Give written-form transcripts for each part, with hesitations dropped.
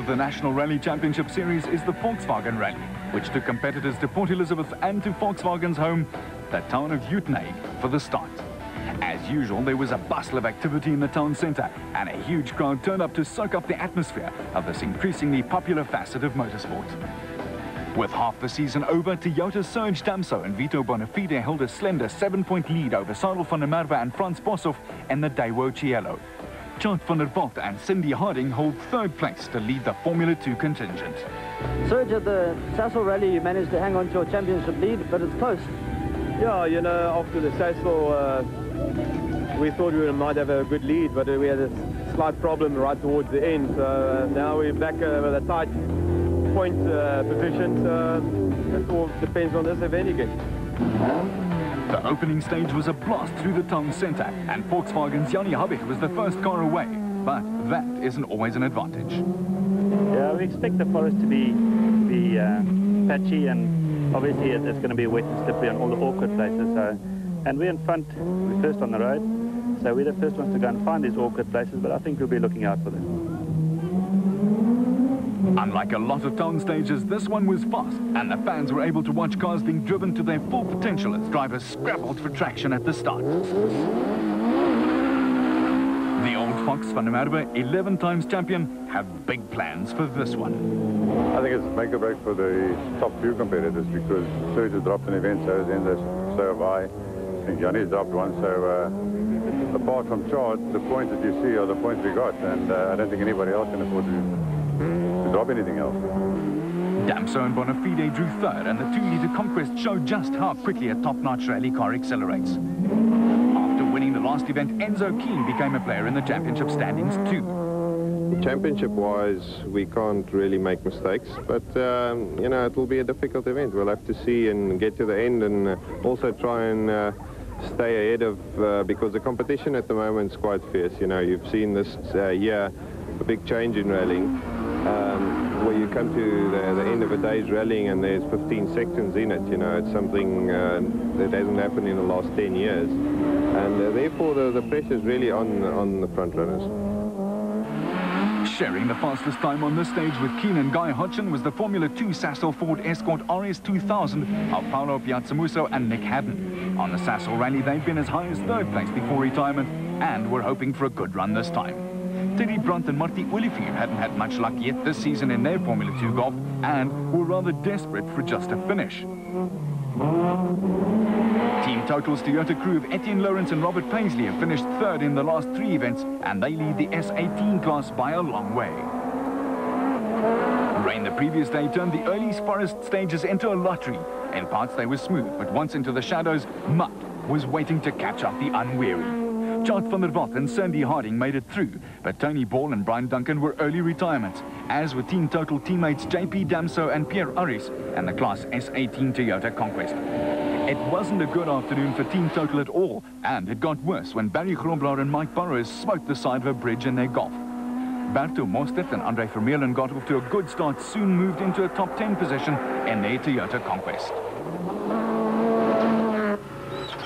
the National Rally Championship Series is the Volkswagen Rally, which took competitors to Port Elizabeth and to Volkswagen's home, the town of Uitenhage, for the start. As usual, there was a bustle of activity in the town centre, and a huge crowd turned up to soak up the atmosphere of this increasingly popular facet of motorsport. With half the season over, Toyota's Serge Damso and Vito Bonafide held a slender 7-point lead over Sarel van der Merwe and Frans Boshoff and the Daewoo Cielo. Chart van der Walt and Cindy Harding hold third place to lead the Formula 2 contingent. Serge, at the Sasol Rally, you managed to hang on to your championship lead, but it's close. Yeah, you know, after the Sasol, we thought we might have a good lead, but we had a slight problem right towards the end. So now we're back with a tight point position, so it all depends on this event again. The opening stage was a blast through the town centre, and Volkswagen's Jannie Habich was the first car away, but that isn't always an advantage. Yeah, we expect the forest to be patchy, and obviously it's going to be wet and slippery on all the awkward places. So, and we're in front, we're first on the road, so we're the first ones to go and find these awkward places, but I think we'll be looking out for them. Unlike a lot of town stages, this one was fast, and the fans were able to watch cars being driven to their full potential as drivers scrabbled for traction at the start. The old Fox van der Merwe, 11 times champion, have big plans for this one. I think it's make or break for the top few competitors, because Serge has dropped an event, so have I. I think Jannie's dropped one, so apart from chart, the points that you see are the points we got, and I don't think anybody else can afford to drop anything else. Damso and Bonafide drew third, and the 2-litre Conquest showed just how quickly a top-notch rally car accelerates. After winning the last event, Enzo Keane became a player in the championship standings too. Championship-wise, we can't really make mistakes, but you know, it will be a difficult event. We'll have to see and get to the end, and also try and stay ahead of, because the competition at the moment is quite fierce. You know, you've seen this year a big change in rallying, where you come to the end of a day's rallying and there's 15 sections in it. You know, it's something that hasn't happened in the last 10 years, and therefore the pressure is really on the front runners. Sharing the fastest time on this stage with Keane and Guy Hodgson was the Formula 2 Sasol Ford Escort RS 2000 of Paolo Piazzamuso and Nick Haddon. On the Sasol Rally, they've been as high as third place before retirement, and were hoping for a good run this time. Teddy Brandt and Marty Olivier hadn't had much luck yet this season in their Formula 2 golf, and were rather desperate for just a finish. Team Total's Toyota crew of Etienne Lawrence and Robert Paisley have finished third in the last 3 events, and they lead the S18 class by a long way. Rain the previous day turned the early forest stages into a lottery. In parts they were smooth, but once into the shadows, mud was waiting to catch up the unwary. Chart van der Walt and Cindy Harding made it through, but Tony Ball and Brian Duncan were early retirements, as were Team Total teammates JP Damso and Pierre Aris and the Class S18 Toyota Conquest. It wasn't a good afternoon for Team Total at all, and it got worse when Barry Grobler and Mike Burrows smoked the side of a bridge in their golf. Berto Mostert and Andre Vermeulen got off to a good start, soon moved into a top 10 position in their Toyota Conquest.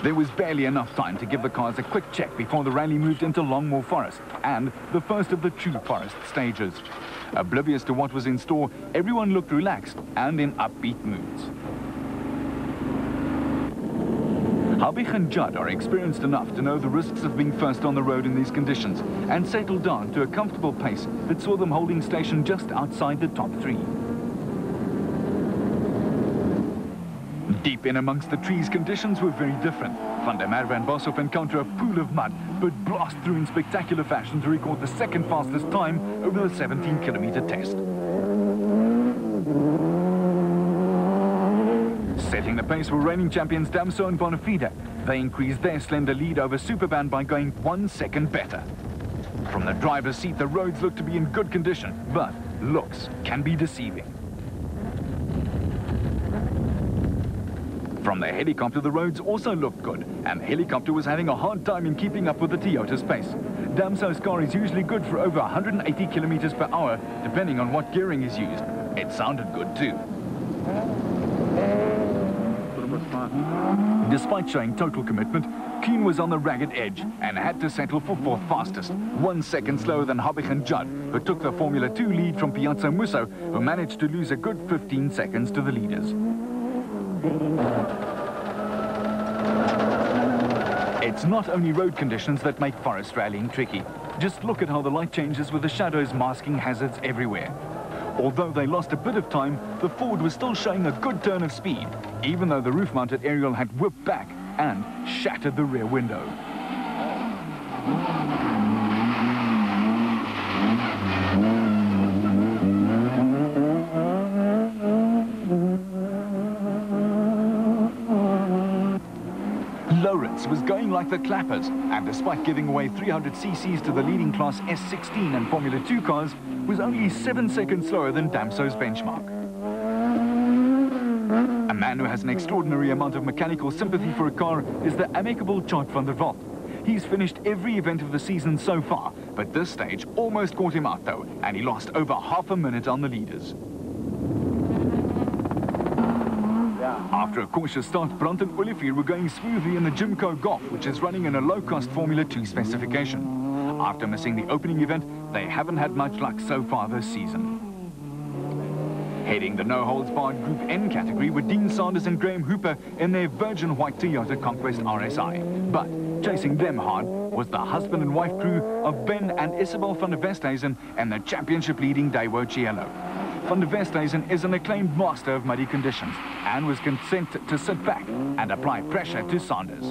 There was barely enough time to give the cars a quick check before the rally moved into Longmoor Forest, and the first of the true forest stages. Oblivious to what was in store, everyone looked relaxed and in upbeat moods. Habich and Judd are experienced enough to know the risks of being first on the road in these conditions, and settled down to a comfortable pace that saw them holding station just outside the top 3. Deep in amongst the trees, conditions were very different. Van der Merwe and Boshoff encounter a pool of mud, but blast through in spectacular fashion to record the second fastest time over the 17-kilometer test. Setting the pace were reigning champions Damso and Bonafide. They increased their slender lead over Superband by going 1 second better. From the driver's seat, the roads look to be in good condition, but looks can be deceiving. From the helicopter, the roads also looked good, and the helicopter was having a hard time in keeping up with the Toyota's pace. Damso's car is usually good for over 180 kilometers per hour, depending on what gearing is used. It sounded good too. Despite showing total commitment, Keane was on the ragged edge and had to settle for fourth fastest, 1 second slower than Habicht and Judd, who took the Formula 2 lead from Piazza Musso, who managed to lose a good 15 seconds to the leaders. It's not only road conditions that make forest rallying tricky. Just look at how the light changes with the shadows masking hazards everywhere. Although they lost a bit of time, the Ford was still showing a good turn of speed, even though the roof-mounted aerial had whipped back and shattered the rear window. Lawrence was going like the clappers, and despite giving away 300 cc's to the leading Class S16 and Formula 2 cars, was only 7 seconds slower than Damso's benchmark. A man who has an extraordinary amount of mechanical sympathy for a car is the amicable Tjaart van der Walt. He's finished every event of the season so far, but this stage almost caught him out though, and he lost over half a minute on the leaders. After a cautious start, Brandt and Olivier were going smoothly in the Jimco Golf, which is running in a low-cost Formula 2 specification. After missing the opening event, they haven't had much luck so far this season. Heading the no-holds-barred Group N category were Dean Sanders and Graham Hooper in their virgin white Toyota Conquest RSI. But chasing them hard was the husband and wife crew of Ben and Isabel van der Westhuizen and the championship-leading Daewoo Cielo. Van der Westhuizen is an acclaimed master of muddy conditions and was content to sit back and apply pressure to Sanders.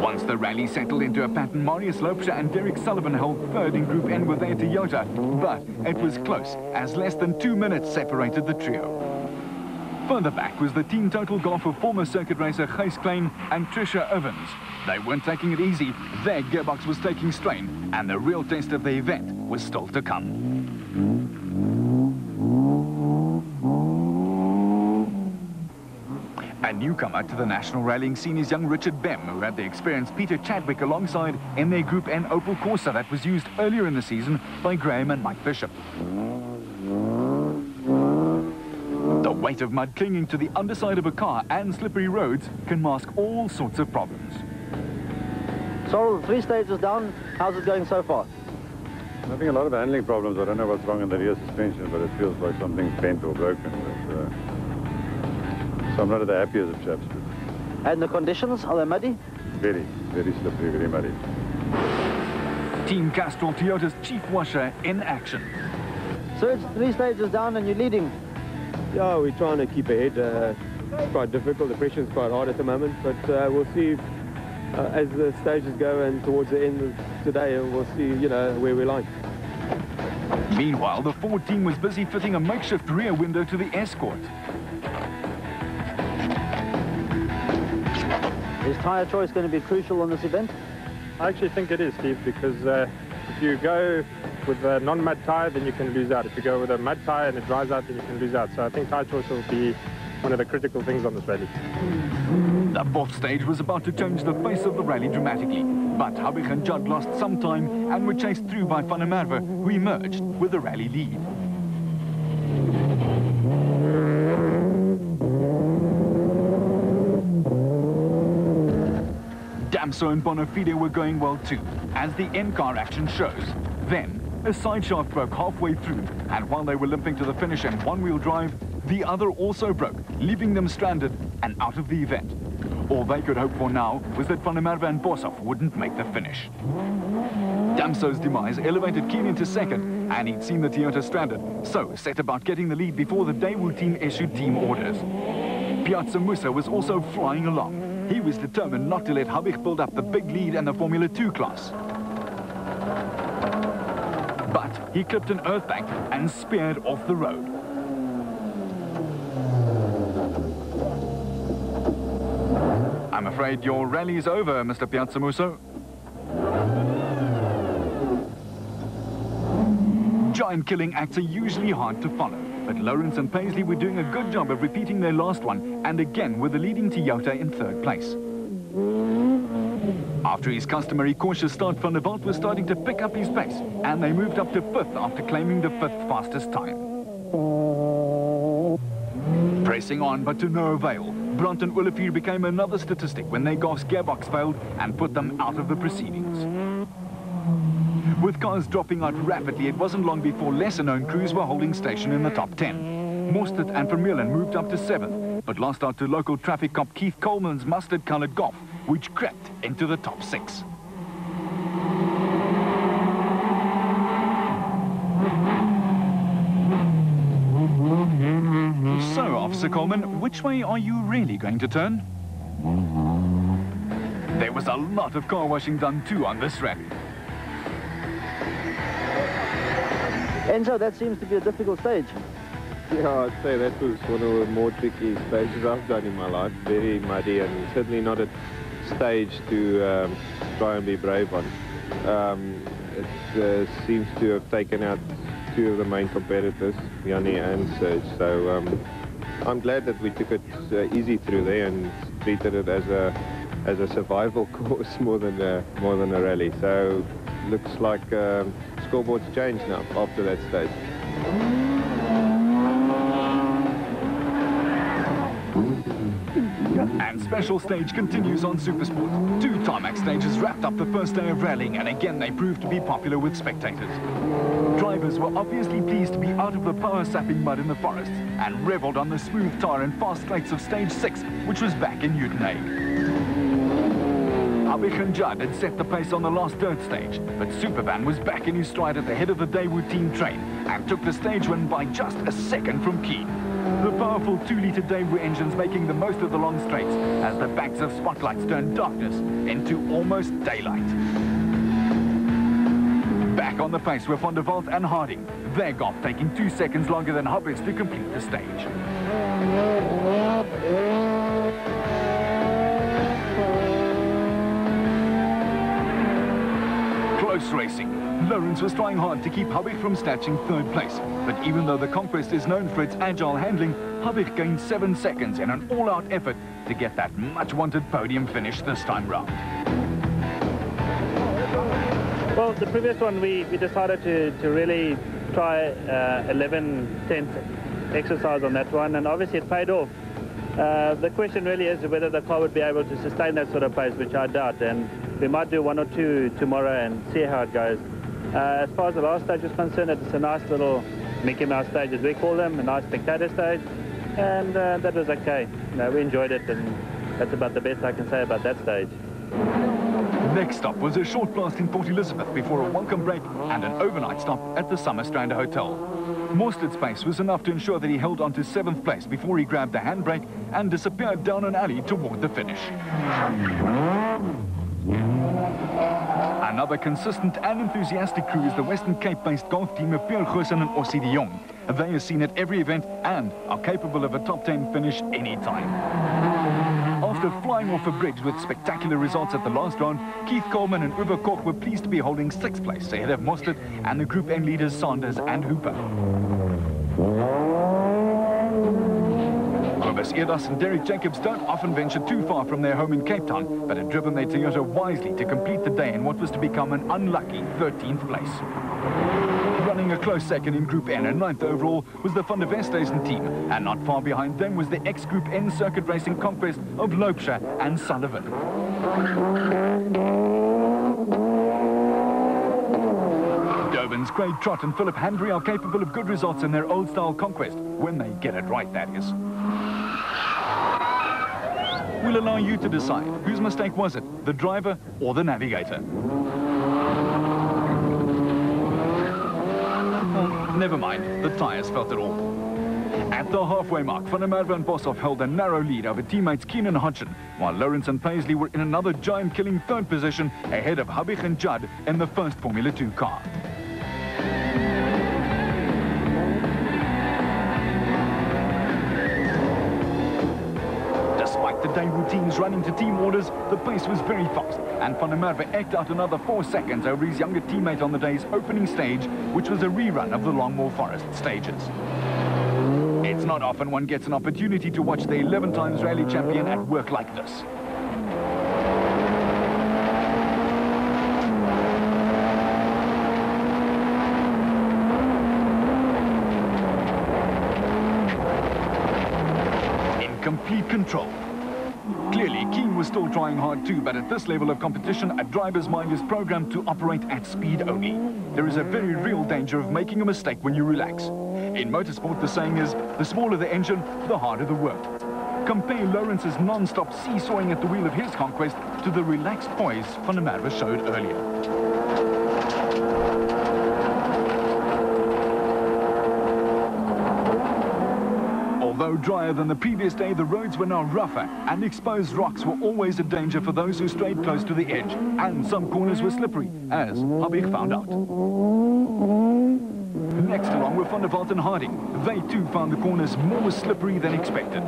Once the rally settled into a pattern, Marius Loepscher and Derek Sullivan held third in Group N with their Toyota, but it was close as less than 2 minutes separated the trio. Further back was the team total golf of former circuit racer Gijs Klein and Tricia Evans. They weren't taking it easy, their gearbox was taking strain, and the real test of the event was still to come. A newcomer to the national rallying scene is young Richard Bem, who had the experienced Peter Chadwick alongside in their Group N Opel Corsa that was used earlier in the season by Graham and Mike Bishop. The weight of mud clinging to the underside of a car and slippery roads can mask all sorts of problems. Sorrel, 3 stages down. How's it going so far? Having a lot of handling problems. I don't know what's wrong in the rear suspension, but it feels like something's bent or broken. So I'm not the happiest of chaps. And the conditions, are they muddy? Very, very slippery, very muddy. Team Castrol Toyota's chief washer in action. So it's 3 stages down and you're leading. Yeah, we're trying to keep ahead. It's quite difficult. The pressure's quite hard at the moment, but we'll see as the stages go and towards the end of today, we'll see, you know, where we like. Meanwhile, the Ford team was busy fitting a makeshift rear window to the Escort. Is tyre choice going to be crucial on this event? I actually think it is, Steve, because if you go with a non-mud tyre, then you can lose out. If you go with a mud tyre and it dries out, then you can lose out. So I think tyre choice will be one of the critical things on this rally. The fourth stage was about to change the face of the rally dramatically, but Habicht and Judd lost some time and were chased through by Van der Merwe, who emerged with the rally lead. Damso and Bonafide were going well too, as the in-car action shows. Then, a side shaft broke halfway through, and while they were limping to the finish in one-wheel drive, the other also broke, leaving them stranded and out of the event. All they could hope for now was that Van der Merwe and Boshoff wouldn't make the finish. Damso's demise elevated Keane into second, and he'd seen the Toyota stranded, so set about getting the lead before the Daewoo team issued team orders. Piazza Musso was also flying along. He was determined not to let Habicht build up the big lead in the Formula 2 class. But he clipped an earth bank and speared off the road. I'm afraid your rally's over, Mr. Piazza Musso. Giant-killing acts are usually hard to follow, but Lawrence and Paisley were doing a good job of repeating their last one, and again with the leading Toyota in third place. After his customary cautious start, Van der Walt was starting to pick up his pace, and they moved up to fifth after claiming the fifth fastest time. Pressing on, but to no avail. Brandt and Olivier became another statistic when their gas gearbox failed and put them out of the proceedings. With cars dropping out rapidly, it wasn't long before lesser-known crews were holding station in the top 10. Mostert and Vermeulen moved up to 7th, but lost out to local traffic cop Keith Coleman's mustard-coloured Golf, which crept into the top 6. So, Officer Coleman, which way are you really going to turn? There was a lot of car washing done too on this rally. Enzo, that seems to be a difficult stage. Yeah, I'd say that was one of the more tricky stages I've done in my life. Very muddy and certainly not a stage to try and be brave on. It seems to have taken out two of the main competitors, Yanni and Serge. So I'm glad that we took it easy through there and treated it as a survival course more than a rally. So looks like scoreboard's changed now after that stage. And special stage continues on Supersport. 2 tarmac stages wrapped up the first day of rallying, and again they proved to be popular with spectators. Drivers were obviously pleased to be out of the power-sapping mud in the forests and revelled on the smooth tar and fast straights of stage 6, which was back in Uitenhage. Habich and Judd had set the pace on the last dirt stage, but Supervan was back in his stride at the head of the Daewoo team train and took the stage win by just a second from Keen. The powerful 2-litre Daewoo engines making the most of the long straights as the backs of spotlights turned darkness into almost daylight. Back on the pace were Van der Walt and Harding, their Golf taking 2 seconds longer than Habich's to complete the stage. Close racing. Lawrence was trying hard to keep Habich from snatching 3rd place, but even though the Conquest is known for its agile handling, Habich gained 7 seconds in an all-out effort to get that much-wanted podium finish this time round. Well, the previous one we decided to really try 11/10 exercise on that one, and obviously it paid off. The question really is whether the car would be able to sustain that sort of pace, which I doubt, and we might do 1 or 2 tomorrow and see how it goes. As far as the last stage is concerned, it's a nice little Mickey Mouse stage, as we call them, a nice spectator stage, and that was okay. We enjoyed it, and that's about the best I can say about that stage. Next stop was a short blast in Port Elizabeth before a welcome break and an overnight stop at the Summerstrand Hotel. Mostert's pace was enough to ensure that he held on to 7th place before he grabbed the handbrake and disappeared down an alley toward the finish. Another consistent and enthusiastic crew is the Western Cape-based golf team of Pierre Goosen and Ossie de Jong. They are seen at every event and are capable of a top 10 finish anytime. After flying off a bridge with spectacular results at the last round, Keith Coleman and Uwe Koch were pleased to be holding 6th place ahead of Mostert and the Group N leaders Sanders and Hooper. Cobus Edas and Derek Jacobs don't often venture too far from their home in Cape Town, but had driven their Toyota wisely to complete the day in what was to become an unlucky 13th place. Running a close second in Group N and 9th overall was the Van der Westhuizen team, and not far behind them was the ex-Group N circuit racing conquest of Loubser and Sullivan. Durban's Craig Trott and Philip Handry are capable of good results in their old-style conquest, when they get it right, that is. We'll allow you to decide. Whose mistake was it, the driver or the navigator? Oh, never mind, the tyres felt it all. At the halfway mark, Van der Merwe and Boshoff held a narrow lead over teammates Keen and Hodgson, while Lawrence and Paisley were in another giant-killing 3rd position ahead of Habich and Judd in the first Formula 2 car. Despite the Daewoo teams running to team orders, the pace was very fast, and Van der Merwe eked out another 4 seconds over his younger teammate on the day's opening stage, which was a rerun of the Longmore Forest stages. It's not often one gets an opportunity to watch the 11 times rally champion at work like this. complete control. Clearly, Keane was still trying hard too, but at this level of competition, a driver's mind is programmed to operate at speed only. There is a very real danger of making a mistake when you relax. In motorsport, the saying is, the smaller the engine, the harder the work. Compare Lawrence's non-stop seesawing at the wheel of his conquest to the relaxed poise Van der Merwe showed earlier. Although drier than the previous day, the roads were now rougher, and exposed rocks were always a danger for those who strayed close to the edge, and some corners were slippery, as Habig found out. Next along were Van der Walt and Harding. They too found the corners more slippery than expected.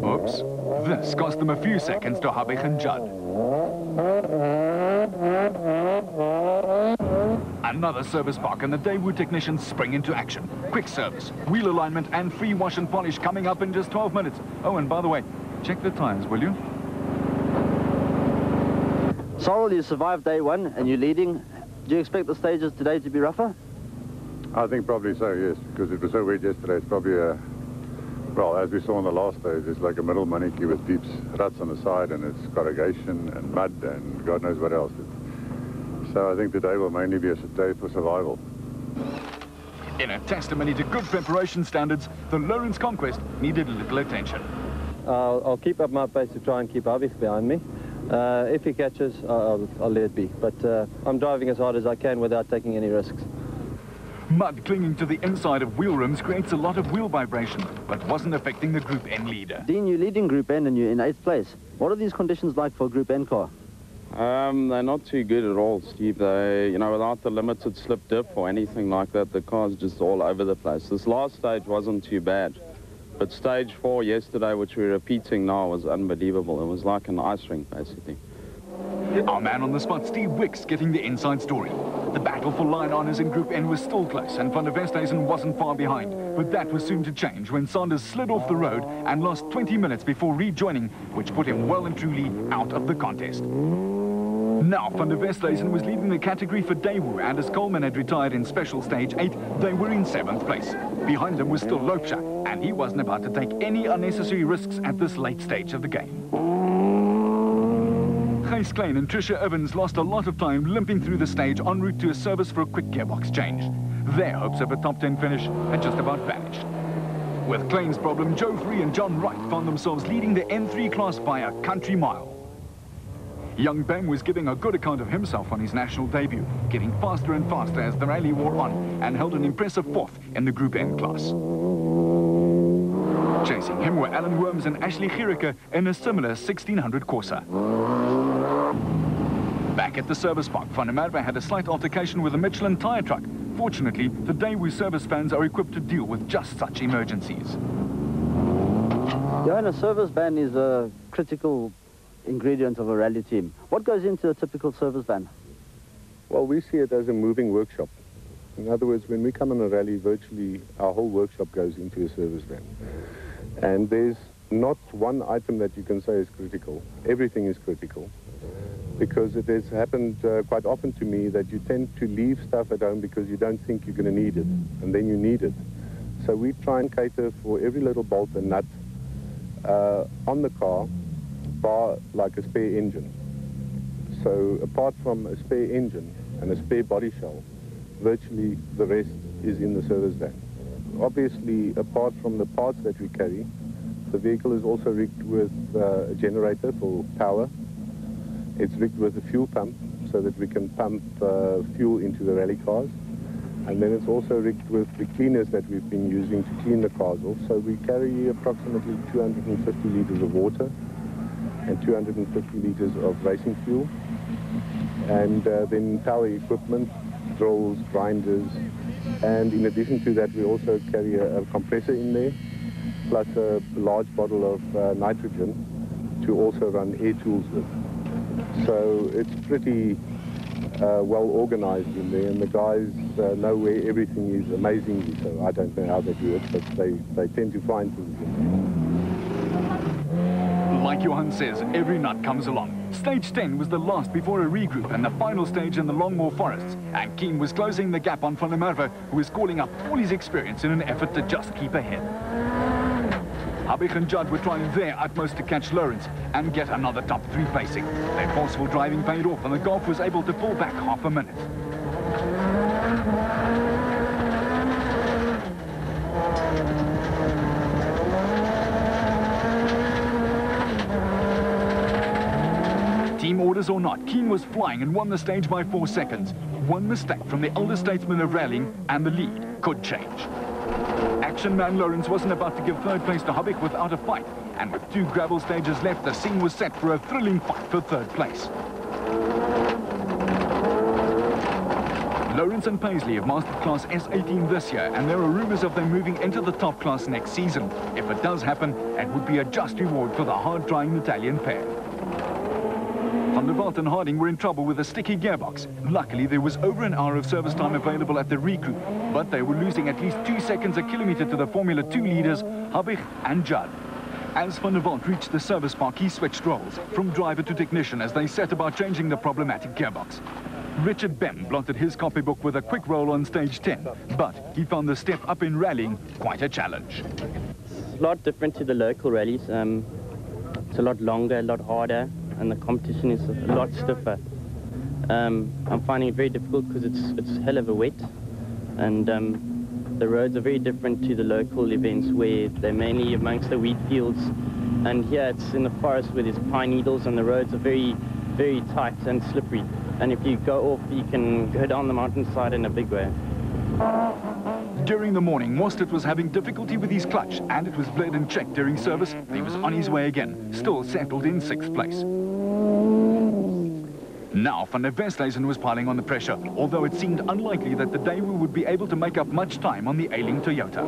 Oops, this cost them a few seconds to Habig and Judd. Another service park, and the Daewoo technicians spring into action. Quick service, wheel alignment and free wash and polish coming up in just 12 minutes. Oh, and by the way, check the tires, will you? Sorrel, you survived day one and you're leading. Do you expect the stages today to be rougher? I think probably so, yes, because it was so wet yesterday. It's probably a, well, as we saw on the last stage, it's like a middle maniki with deep ruts on the side, and it's corrugation and mud and God knows what else. So I think today will mainly be a day for survival. In a testimony to good preparation standards, the Lawrence Conquest needed little attention. I'll keep up my pace to try and keep Habig behind me. If he catches, I'll let it be. But I'm driving as hard as I can without taking any risks. Mud clinging to the inside of wheel rims creates a lot of wheel vibration, but wasn't affecting the Group N leader. Dean, you're leading Group N and you're in 8th place. What are these conditions like for a Group N car? They're not too good at all, Steve. They, you know, without the limited slip dip or anything like that, the car's just all over the place. This last stage wasn't too bad, but stage 4 yesterday, which we're repeating now, was unbelievable. It was like an ice rink, basically. Our man on the spot, Steve Wicks, getting the inside story. The battle for line honours in Group N was still close, and Van der Westhuizen wasn't far behind. But that was soon to change when Sanders slid off the road and lost 20 minutes before rejoining, which put him well and truly out of the contest. Now, Van der Westhuizen was leading the category for Daewoo, and as Coleman had retired in special stage 8, they were in 7th place. Behind them was still Loepscher, and he wasn't about to take any unnecessary risks at this late stage of the game. Gijs Klein and Tricia Evans lost a lot of time limping through the stage en route to a service for a quick gearbox change. Their hopes of a top 10 finish had just about vanished. With Klein's problem, Joe Free and John Wright found themselves leading the N3 class by a country mile. Young Bang was giving a good account of himself on his national debut, getting faster and faster as the rally wore on, and held an impressive 4th in the Group N class. Chasing him were Alan Worms and Ashley Giereke in a similar 1600 Corsa. Back at the service park, Van der Merwe had a slight altercation with a Michelin tyre truck. Fortunately, the Daewoo service vans are equipped to deal with just such emergencies. Yeah, and a service van is a critical ingredient of a rally team. What goes into a typical service van? Well, we see it as a moving workshop. In other words, when we come on a rally, virtually our whole workshop goes into a service van. And there's not one item that you can say is critical. Everything is critical. Because it has happened quite often to me that you tend to leave stuff at home because you don't think you're going to need it, and then you need it. So we try and cater for every little bolt and nut on the car, bar like a spare engine. So apart from a spare engine and a spare body shell, virtually the rest is in the service van. Obviously, apart from the parts that we carry, the vehicle is also rigged with a generator for power. It's rigged with a fuel pump so that we can pump fuel into the rally cars. And then it's also rigged with the cleaners that we've been using to clean the cars off. So we carry approximately 250 liters of water and 250 liters of racing fuel. And then power equipment, drills, grinders. And in addition to that, we also carry a compressor in there, plus a large bottle of nitrogen to also run air tools with. So it's pretty well organized in there, and the guys know where everything is amazingly, so I don't know how they do it, but they tend to find things in there. Like Like Johan says, every nut comes along. Stage 10 was the last before a regroup and the final stage in the Longmoor Forests. And Keen was closing the gap on Van der Merwe, who was calling up all his experience in an effort to just keep ahead. Habig and Judd were trying their utmost to catch Lawrence and get another top 3 placing. Their forceful driving paid off and the Golf was able to pull back half a minute. Team orders or not, Keen was flying and won the stage by 4 seconds. One mistake from the elder statesman of rallying and the lead could change. Action man Lawrence wasn't about to give third place to Habig without a fight, and with 2 gravel stages left, the scene was set for a thrilling fight for third place. Lawrence and Paisley have mastered Class S18 this year, and there are rumours of them moving into the top class next season. If it does happen, it would be a just reward for the hard-trying Italian pair. Van der Walt and Harding were in trouble with a sticky gearbox. Luckily, there was over an hour of service time available at the regroup, but they were losing at least 2 seconds a kilometre to the Formula 2 leaders, Habig and Judd. As Van der Walt reached the service park, he switched roles, from driver to technician, as they set about changing the problematic gearbox. Richard Bem blotted his copybook with a quick roll on stage 10, but he found the step up in rallying quite a challenge. It's a lot different to the local rallies. It's a lot longer, a lot harder, and the competition is a lot stiffer. I'm finding it very difficult because it's hell of a wet, and the roads are very different to the local events where they're mainly amongst the wheat fields, and here it's in the forest where there's pine needles and the roads are very, very tight and slippery, and if you go off you can go down the mountainside in a big way. During the morning, Mostert was having difficulty with his clutch, and it was bled and checked during service. He was on his way again, still settled in 6th place. Now, Van der Westhuizen was piling on the pressure, although it seemed unlikely that the Daewoo would be able to make up much time on the ailing Toyota.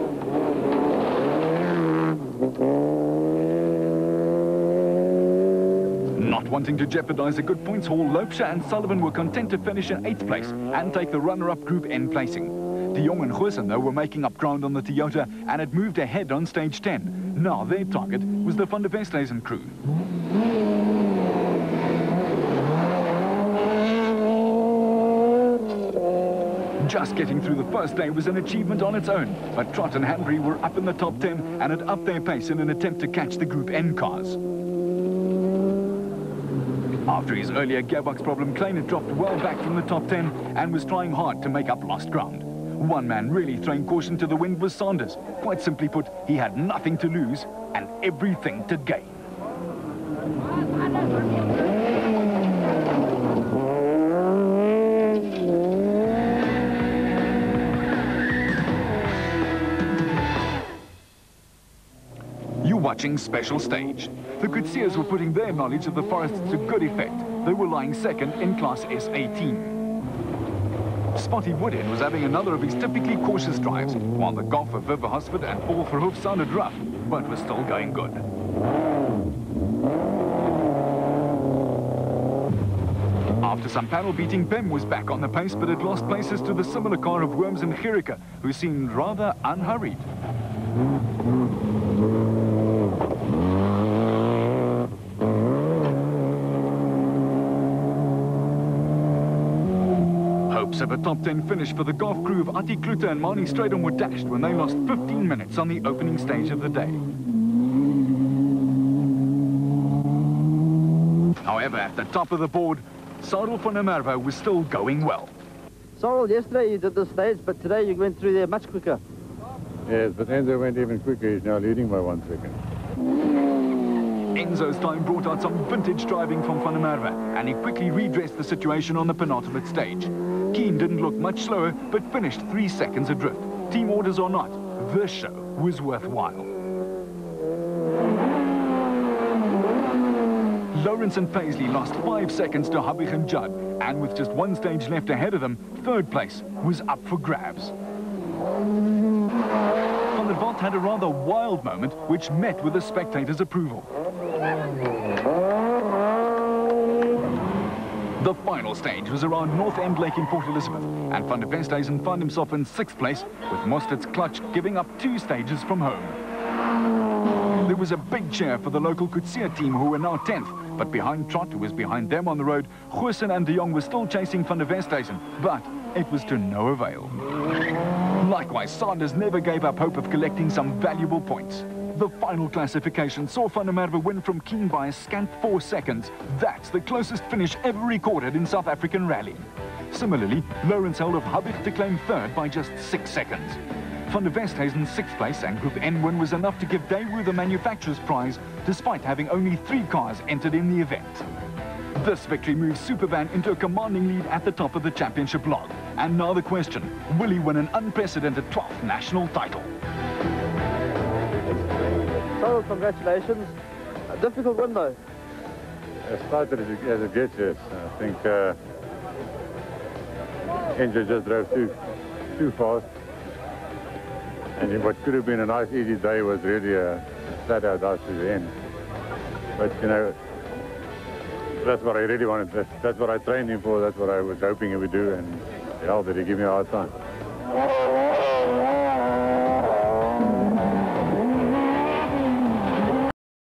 Not wanting to jeopardize a good points haul, Loubser and Sullivan were content to finish in 8th place and take the runner-up Group N placing. De Jong and Goosen, though, were making up ground on the Toyota and had moved ahead on stage 10. Now their target was the Van der Westhuizen crew. Just getting through the first day was an achievement on its own, but Trott and Hanbury were up in the top 10 and had upped their pace in an attempt to catch the Group N cars. After his earlier gearbox problem, Klein had dropped well back from the top 10 and was trying hard to make up lost ground. One man really throwing caution to the wind was Sanders. Quite simply put, he had nothing to lose and everything to gain. You're watching Special Stage. The Coetsiers were putting their knowledge of the forests to good effect. They were lying second in Class S18. Spotty Woodhead was having another of his typically cautious drives, while the golf of Viv Hosford and Paul Verhoef sounded rough, but was still going good. After some panel beating, Bem was back on the pace, but had lost places to the similar car of Worms and Gericke, who seemed rather unhurried. Hopes of a top 10 finish for the golf crew of Atti Klute and Mani Strydom were dashed when they lost 15 minutes on the opening stage of the day. However, at the top of the board, Sarel van der Merwe was still going well. Sarel, yesterday you did the stage, but today you went through there much quicker. Yes, but Enzo went even quicker. He's now leading by 1 second. Enzo's time brought out some vintage driving from Van der Merwe, and he quickly redressed the situation on the penultimate stage. Keen didn't look much slower, but finished 3 seconds adrift. Team orders or not, this show was worthwhile. Lawrence and Paisley lost 5 seconds to Habig and Judd, and with just 1 stage left ahead of them, third place was up for grabs. Van der Walt had a rather wild moment, which met with the spectators' approval. The final stage was around North End Lake in Port Elizabeth, and Van der Westhuizen found himself in 6th place, with Mostert's clutch giving up 2 stages from home. There was a big cheer for the local Kutsia team, who were now 10th. But behind Trot, who was behind them on the road, Goosen and de Jong were still chasing Van der Westhuizen. But it was to no avail. Likewise, Sanders never gave up hope of collecting some valuable points. The final classification saw Van der Merwe win from Keen by a scant 4 seconds. That's the closest finish ever recorded in South African rally. Similarly, Lawrence held of Habich to claim third by just 6 seconds. Van der Westhuizen's 6th place and Group N win was enough to give Daewoo the manufacturer's prize, despite having only 3 cars entered in the event. This victory moves Supervan into a commanding lead at the top of the championship log. And now the question, will he win an unprecedented 12th national title? So, congratulations. A difficult win, though. As tight as it gets, yes. I think Enzo just drove too fast. And what could have been a nice, easy day was really a flat-out out to the end. But, you know, that's what I really wanted. That's what I trained him for. That's what I was hoping he would do. And, hell, did he give me a hard time.